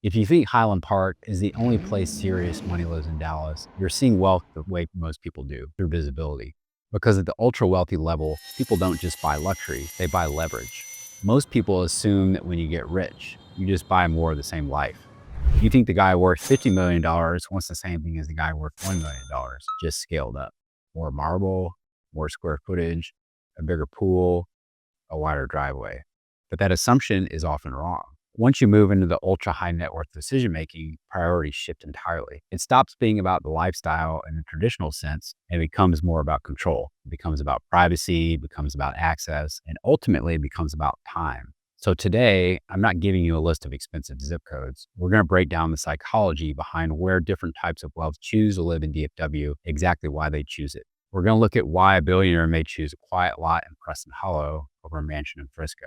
If you think Highland Park is the only place serious money lives in Dallas, you're seeing wealth the way most people do, through visibility. Because at the ultra wealthy level, people don't just buy luxury, they buy leverage. Most people assume that when you get rich, you just buy more of the same life. You think the guy worth $50 million wants the same thing as the guy worth $1 million, just scaled up. More marble, more square footage, a bigger pool, a wider driveway. But that assumption is often wrong. Once you move into the ultra high net worth decision making, priorities shift entirely. It stops being about the lifestyle in the traditional sense and becomes more about control. It becomes about privacy, becomes about access, and ultimately it becomes about time. So today, I'm not giving you a list of expensive zip codes. We're going to break down the psychology behind where different types of wealth choose to live in DFW, exactly why they choose it. We're going to look at why a billionaire may choose a quiet lot in Preston Hollow over a mansion in Frisco,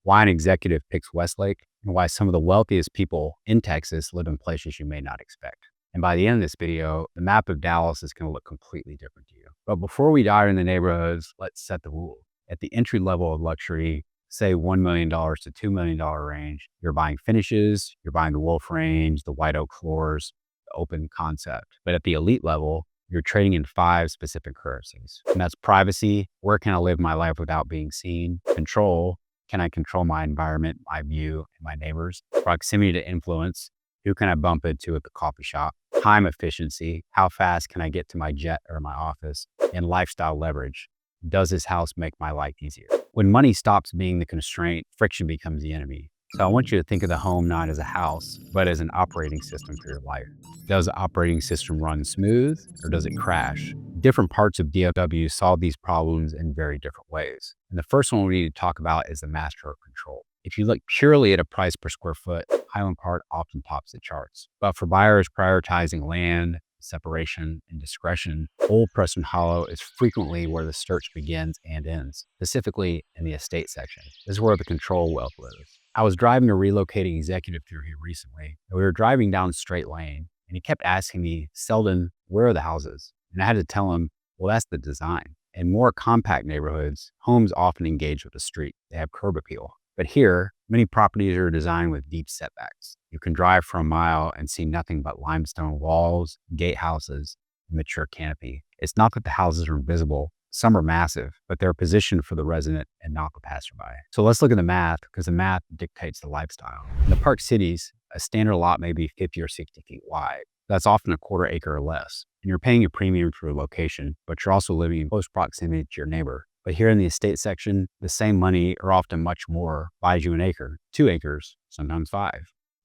why an executive picks Westlake, and why some of the wealthiest people in Texas live in places you may not expect. And by the end of this video, the map of Dallas is going to look completely different to you. But before we dive into the neighborhoods, let's set the rule. At the entry level of luxury, say $1 million to $2 million range, you're buying finishes, you're buying the wolf range, the white oak floors, the open concept. But at the elite level, you're trading in 5 specific currencies. And that's privacy. Where can I live my life without being seen? Control. Can I control my environment, my view, and my neighbors? Proximity to influence. Who can I bump into at the coffee shop? Time efficiency. How fast can I get to my jet or my office? And lifestyle leverage. Does this house make my life easier? When money stops being the constraint, friction becomes the enemy. So I want you to think of the home not as a house, but as an operating system for your life. Does the operating system run smooth or does it crash? Different parts of DFW solve these problems in very different ways. And the first one we need to talk about is the master of control. If you look purely at a price per square foot, Highland Park often tops the charts. But for buyers prioritizing land, separation, and discretion, Old Preston Hollow is frequently where the search begins and ends, specifically in the estate section. This is where the control wealth lives. I was driving a relocating executive through here recently, and we were driving down a straight lane, and he kept asking me, Selden, where are the houses? And I had to tell him, well, that's the design. In more compact neighborhoods, homes often engage with the street. They have curb appeal. But here, many properties are designed with deep setbacks. You can drive for a mile and see nothing but limestone walls, gatehouses, and mature canopy. It's not that the houses are invisible. Some are massive, but they're positioned for the resident and not the passerby. So let's look at the math, because the math dictates the lifestyle. In the Park cities, a standard lot may be 50 or 60 feet wide. That's often a quarter acre or less. And you're paying a premium for a location, but you're also living in close proximity to your neighbor. But here in the estate section, the same money, or often much more, buys you an acre, 2 acres, sometimes 5.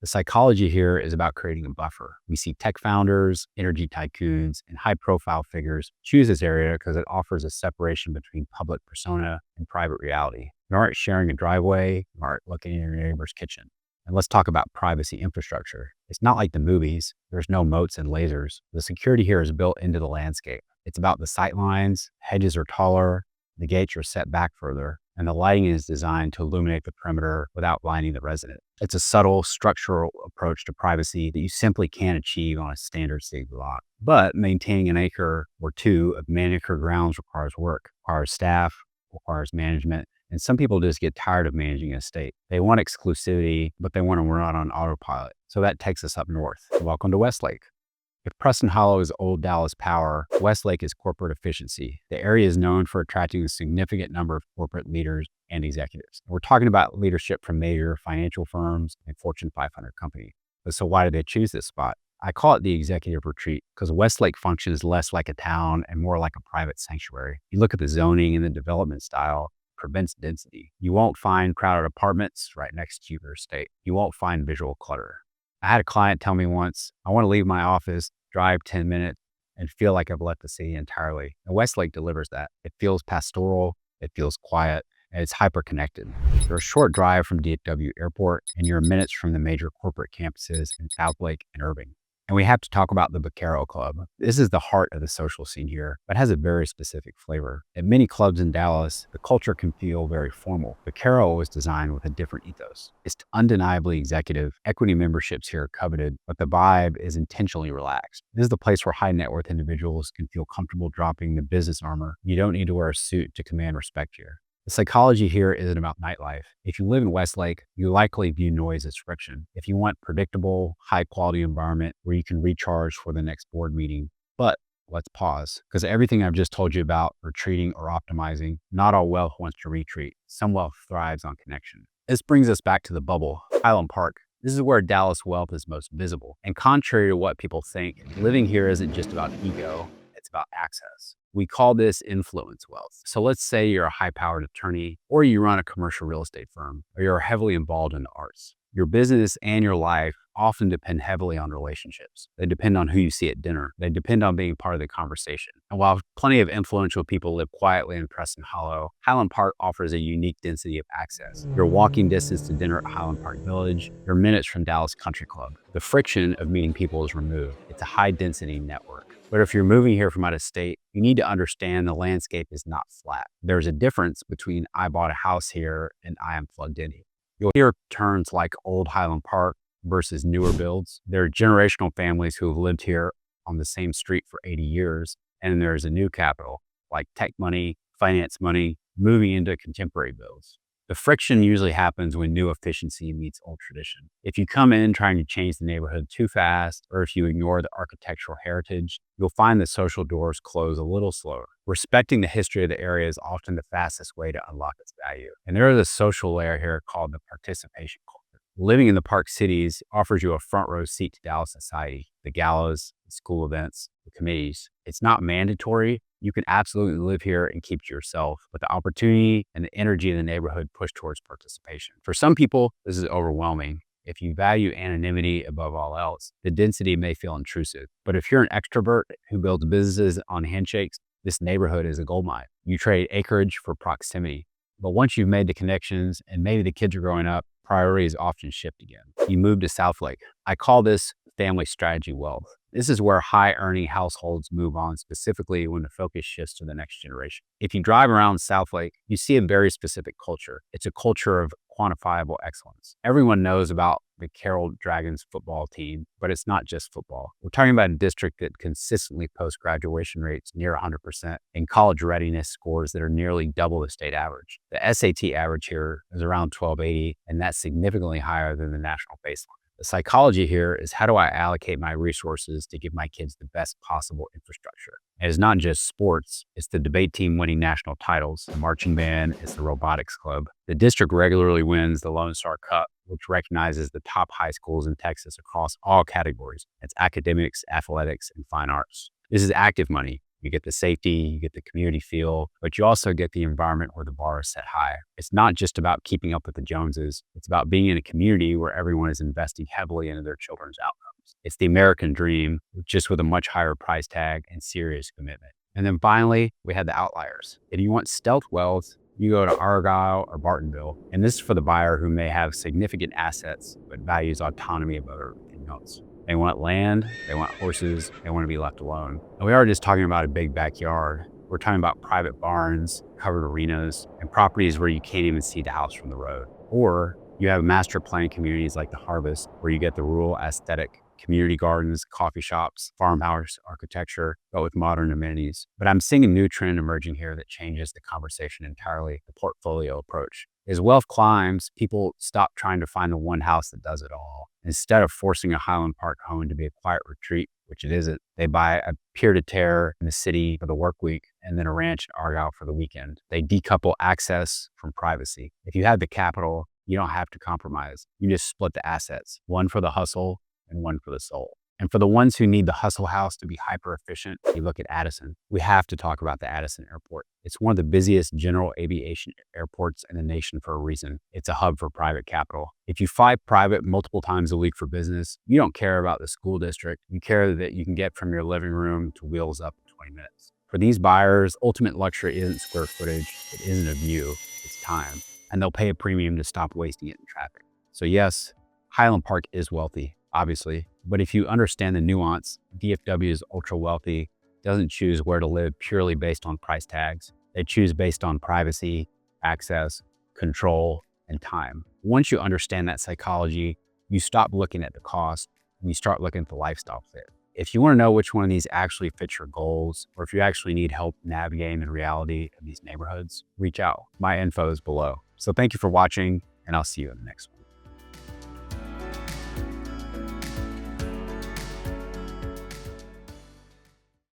The psychology here is about creating a buffer. We see tech founders, energy tycoons, and high-profile figures choose this area because it offers a separation between public persona and private reality. You aren't sharing a driveway, you aren't looking in your neighbor's kitchen. And let's talk about privacy infrastructure. It's not like the movies. There's no moats and lasers. The security here is built into the landscape. It's about the sight lines, hedges are taller, the gates are set back further, and the lighting is designed to illuminate the perimeter without blinding the resident. It's a subtle structural approach to privacy that you simply can't achieve on a standard city lot. But maintaining an acre or 2 of manicured grounds requires work, requires staff, requires management. And some people just get tired of managing an estate. They want exclusivity, but they want to run on autopilot. So that takes us up north. Welcome to Westlake. If Preston Hollow is old Dallas power, Westlake is corporate efficiency. The area is known for attracting a significant number of corporate leaders and executives. We're talking about leadership from major financial firms and Fortune 500 companies. So why did they choose this spot? I call it the executive retreat because Westlake functions less like a town and more like a private sanctuary. You look at the zoning and the development style, prevents density. You won't find crowded apartments right next to your estate. You won't find visual clutter. I had a client tell me once, I want to leave my office, drive 10 minutes, and feel like I've left the city entirely. And Westlake delivers that. It feels pastoral, it feels quiet, and it's hyper-connected. You're a short drive from DFW Airport, and you're minutes from the major corporate campuses in Southlake and Irving. And we have to talk about the Vaquero Club. This is the heart of the social scene here, but has a very specific flavor. At many clubs in Dallas, the culture can feel very formal. Vaquero was designed with a different ethos. It's undeniably executive. Equity memberships here are coveted, but the vibe is intentionally relaxed. This is the place where high net worth individuals can feel comfortable dropping the business armor. You don't need to wear a suit to command respect here. The psychology here isn't about nightlife. If you live in Westlake, you likely view noise as friction. If you want predictable, high quality environment where you can recharge for the next board meeting. But let's pause, because everything I've just told you about retreating or optimizing, not all wealth wants to retreat. Some wealth thrives on connection. This brings us back to the bubble, Highland Park. This is where Dallas wealth is most visible. And contrary to what people think, living here isn't just about ego, it's about access. We call this influence wealth. So let's say you're a high-powered attorney, or you run a commercial real estate firm, or you're heavily involved in the arts. Your business and your life often depend heavily on relationships. They depend on who you see at dinner. They depend on being part of the conversation. And while plenty of influential people live quietly in Preston Hollow, Highland Park offers a unique density of access. Your walking distance to dinner at Highland Park Village, your minutes from Dallas Country Club. The friction of meeting people is removed. It's a high-density network. But if you're moving here from out of state, you need to understand the landscape is not flat. There's a difference between I bought a house here and I am plugged in here. You'll hear terms like old Highland Park versus newer builds. There are generational families who have lived here on the same street for 80 years, and there's a new capital like tech money, finance money, moving into contemporary builds. The friction usually happens when new efficiency meets old tradition. If you come in trying to change the neighborhood too fast, or if you ignore the architectural heritage, you'll find the social doors close a little slower. Respecting the history of the area is often the fastest way to unlock its value. And there is a social layer here called the participation culture. Living in the Park Cities offers you a front row seat to Dallas society, the galas, the school events, the committees. It's not mandatory. You can absolutely live here and keep to yourself, but the opportunity and the energy of the neighborhood push towards participation. For some people, this is overwhelming. If you value anonymity above all else, the density may feel intrusive. But if you're an extrovert who builds businesses on handshakes, this neighborhood is a goldmine. You trade acreage for proximity. But once you've made the connections and maybe the kids are growing up, priorities often shift again. You move to Southlake. I call this family strategy wealth. This is where high-earning households move on, specifically when the focus shifts to the next generation. If you drive around Southlake, you see a very specific culture. It's a culture of quantifiable excellence. Everyone knows about the Carroll Dragons football team, but it's not just football. We're talking about a district that consistently posts graduation rates near 100% and college readiness scores that are nearly double the state average. The SAT average here is around 1280, and that's significantly higher than the national baseline. The psychology here is, how do I allocate my resources to give my kids the best possible infrastructure? And it's not just sports. It's the debate team winning national titles, the marching band, it's the robotics club. The district regularly wins the Lone Star Cup, which recognizes the top high schools in Texas across all categories. It's academics, athletics, and fine arts. This is active money. You get the safety, you get the community feel, but you also get the environment where the bar is set high. It's not just about keeping up with the Joneses. It's about being in a community where everyone is investing heavily into their children's outcomes. It's the American dream, just with a much higher price tag and serious commitment. And then finally, we had the outliers. If you want stealth wealth, you go to Argyle or Bartonville. And this is for the buyer who may have significant assets, but values autonomy above everything else. They want land, they want horses, they want to be left alone. And we aren't just talking about a big backyard. We're talking about private barns, covered arenas, and properties where you can't even see the house from the road. Or you have master plan communities like the Harvest, where you get the rural aesthetic, community gardens, coffee shops, farmhouse architecture, but with modern amenities. But I'm seeing a new trend emerging here that changes the conversation entirely, the portfolio approach. As wealth climbs, people stop trying to find the one house that does it all. Instead of forcing a Highland Park home to be a quiet retreat, which it isn't, they buy a pier-to-terre in the city for the work week and then a ranch in Argyle for the weekend. They decouple access from privacy. If you have the capital, you don't have to compromise. You just split the assets, one for the hustle and one for the soul. And for the ones who need the hustle house to be hyper efficient, you look at Addison. We have to talk about the Addison Airport. It's one of the busiest general aviation airports in the nation for a reason. It's a hub for private capital. If you fly private multiple times a week for business, you don't care about the school district. You care that you can get from your living room to Wheels Up in 20 minutes. For these buyers, ultimate luxury isn't square footage. It isn't a view. It's time. And they'll pay a premium to stop wasting it in traffic. So yes, Highland Park is wealthy, obviously. But if you understand the nuance, DFW is ultra wealthy, doesn't choose where to live purely based on price tags. They choose based on privacy, access, control, and time. Once you understand that psychology, you stop looking at the cost and you start looking at the lifestyle fit. If you want to know which one of these actually fits your goals, or if you actually need help navigating the reality of these neighborhoods, reach out. My info is below. So thank you for watching, and I'll see you in the next one.